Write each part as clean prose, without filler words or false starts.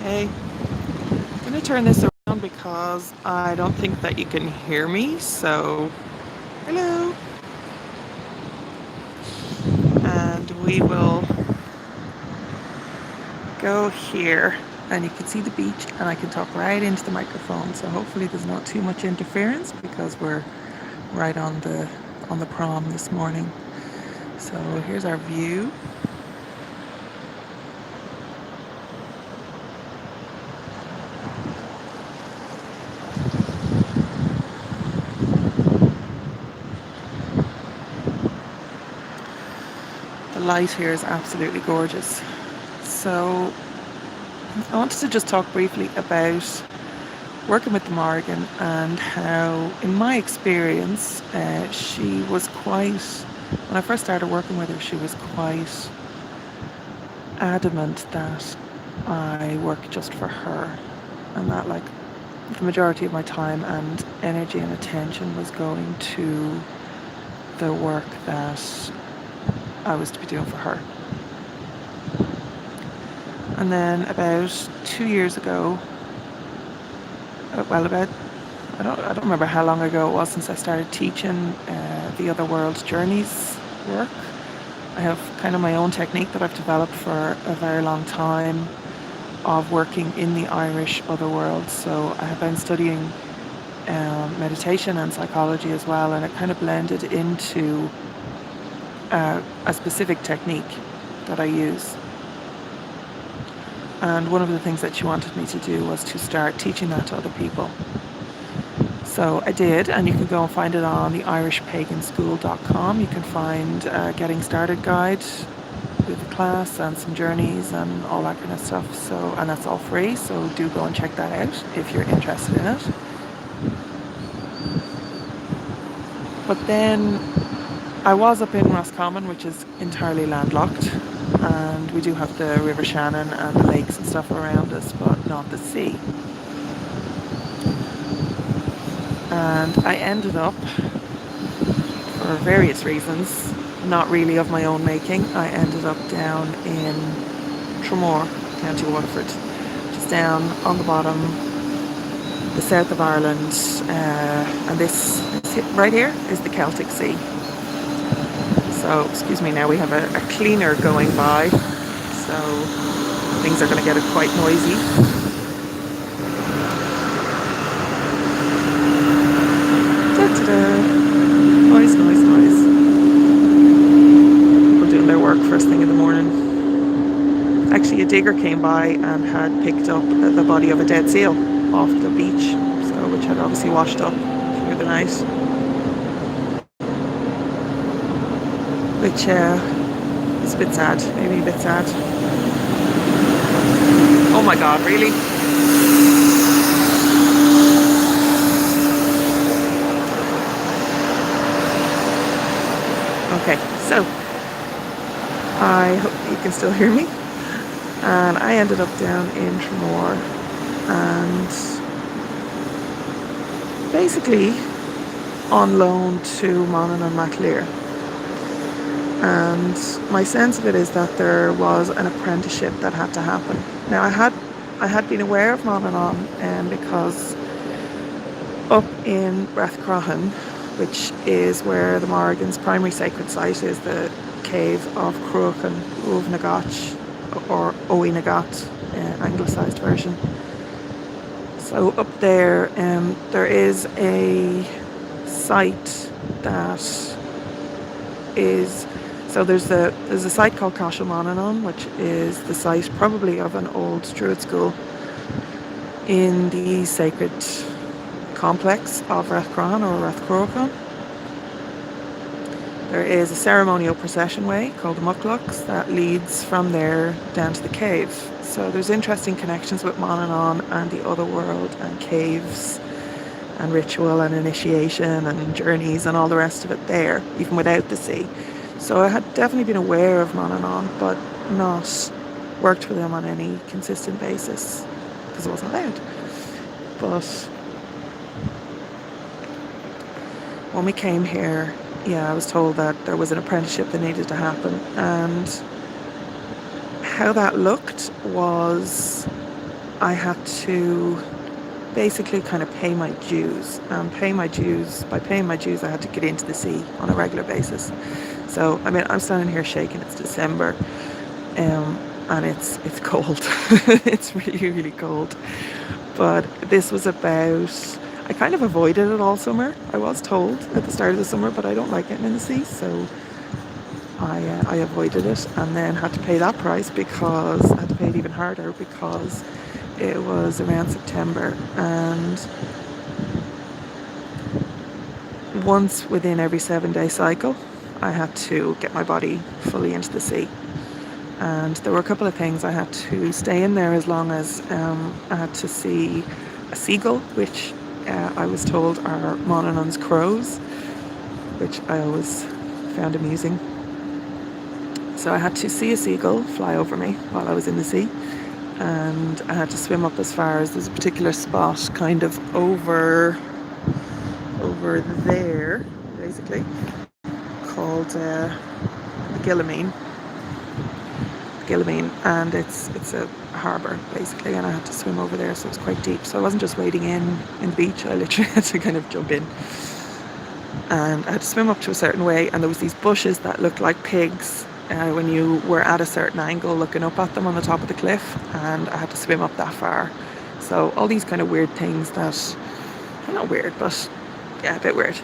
Hey, I'm going to turn this around because I don't think that you can hear me. So, hello. And we will go here. And you can see the beach, and I can talk right into the microphone. So hopefully there's not too much interference because we're right on the prom this morning. So here's our view. The light here is absolutely gorgeous. So I wanted to just talk briefly about working with the Mórrígan and how, in my experience, she was quite, when I first started working with her, she was quite adamant that I work just for her and that, like, the majority of my time and energy and attention was going to the work that I was to be doing for her. And then about 2 years ago, well, about I don't remember how long ago it was since I started teaching the Other World Journeys work. I have kind of my own technique that I've developed for a very long time of working in the Irish other world. So I have been studying meditation and psychology as well, and it kind of blended into a specific technique that I use. And one of the things that she wanted me to do was to start teaching that to other people. So I did, and you can go and find it on the irishpaganschool.com. You can find a getting started guide with the class and some journeys and all that kind of stuff. So, and that's all free, so do go and check that out if you're interested in it. But then I was up in Roscommon, which is entirely landlocked, and we do have the River Shannon and the lakes and stuff around us, but not the sea. And I ended up, for various reasons, not really of my own making, I ended up down in Tramore, County Waterford, just down on the bottom, the south of Ireland, and this right here is the Celtic Sea. So, excuse me now, we have a cleaner going by, so things are going to get quite noisy. Ta-da! Noise, noise, noise. People doing their work first thing in the morning. Actually, a digger came by and had picked up the body of a dead seal off the beach, so which had obviously washed up through the night. Which is a bit sad, maybe a bit sad. Oh my god, really? Okay, so I hope you can still hear me. And I ended up down in Tramore and basically on loan to Mannanán and and my sense of it is that there was an apprenticeship that had to happen. Now I had been aware of Mannanán because up in Rathcroghan, which is where the Mórrígan's primary sacred site is, the cave of Cruachan Uv Nagach, or Owi Nagat, anglicised version. So up there, there is a site that is, so there's a site called Cashel Mannanán, which is the site probably of an old Druid school in the sacred complex of Rathcroghan or Rathcroghan. There is a ceremonial procession way called the Mucklocks that leads from there down to the cave. So there's interesting connections with Mannanán and the other world and caves and ritual and initiation and journeys and all the rest of it there, even without the sea. So I had definitely been aware of Mannanán, but not worked with him on any consistent basis because I wasn't allowed. But when we came here, yeah, I was told that there was an apprenticeship that needed to happen, and how that looked was I had to basically kind of pay my dues. And by paying my dues, I had to get into the sea on a regular basis. So, I mean, I'm standing here shaking. It's December, and it's cold. It's really, really cold. But this was about. I kind of avoided it all summer. I was told at the start of the summer, but I don't like getting in the sea, so I avoided it, and then had to pay that price because I had to pay it even harder because it was around September, and once within every 7-day cycle, I had to get my body fully into the sea. And there were a couple of things. I had to stay in there as long as I had to see a seagull, which I was told are Mannanán's crows, which I always found amusing. So I had to see a seagull fly over me while I was in the sea, and I had to swim up as far as there's a particular spot kind of over there, basically, called the Gillamine, and it's a harbour basically, and I had to swim over there, so it was quite deep. So I wasn't just wading in the beach, I literally had to kind of jump in, and I had to swim up to a certain way, and there was these bushes that looked like pigs when you were at a certain angle looking up at them on the top of the cliff, and I had to swim up that far. So all these kind of weird things that, well, not weird, but yeah, a bit weird.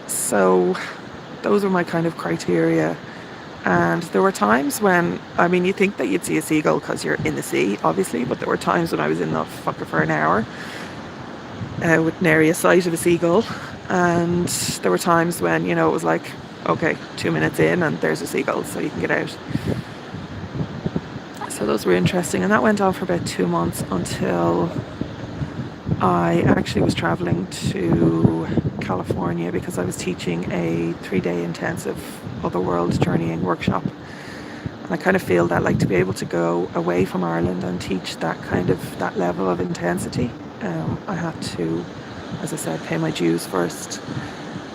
So those were my kind of criteria. And there were times when, I mean, you think that you'd see a seagull because you're in the sea, obviously, but there were times when I was in the fucker for an hour with nary a sight of a seagull. And there were times when, you know, it was like, okay, 2 minutes in and there's a seagull, so you can get out. So those were interesting. And that went on for about 2 months until I actually was traveling to California because I was teaching a 3-day intensive otherworld journeying workshop. And I kind of feel that, like, to be able to go away from Ireland and teach that level of intensity, I had to, as I said, pay my dues first.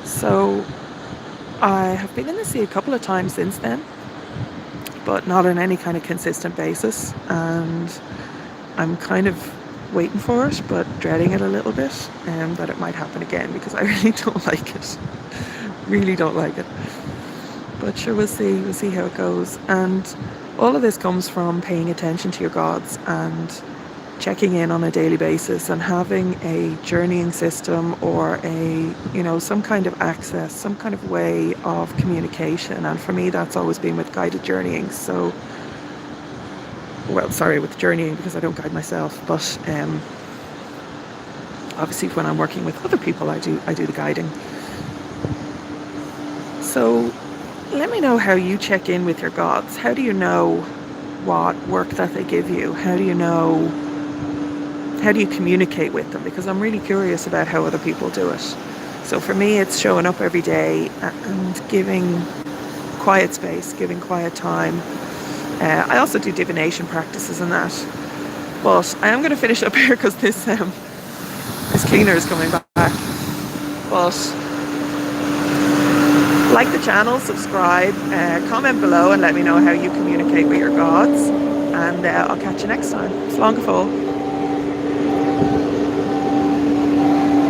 So I have been in the sea a couple of times since then, but not on any kind of consistent basis, and I'm kind of waiting for it, but dreading it a little bit, that it might happen again, because I really don't like it. Really don't like it. But sure, we'll see how it goes. And all of this comes from paying attention to your gods and checking in on a daily basis and having a journeying system or some kind of access, some kind of way of communication. And for me, that's always been with guided journeying. So, with journeying, because I don't guide myself, but obviously when I'm working with other people, I do the guiding. So let me know how you check in with your gods. How do you know what work that they give you? How do you communicate with them? Because I'm really curious about how other people do it. So for me, it's showing up every day and giving quiet space, giving quiet time. I also do divination practices and that. But I am going to finish up here because this cleaner is coming back. But like the channel, subscribe, comment below and let me know how you communicate with your gods. And I'll catch you next time. Slán go fóill.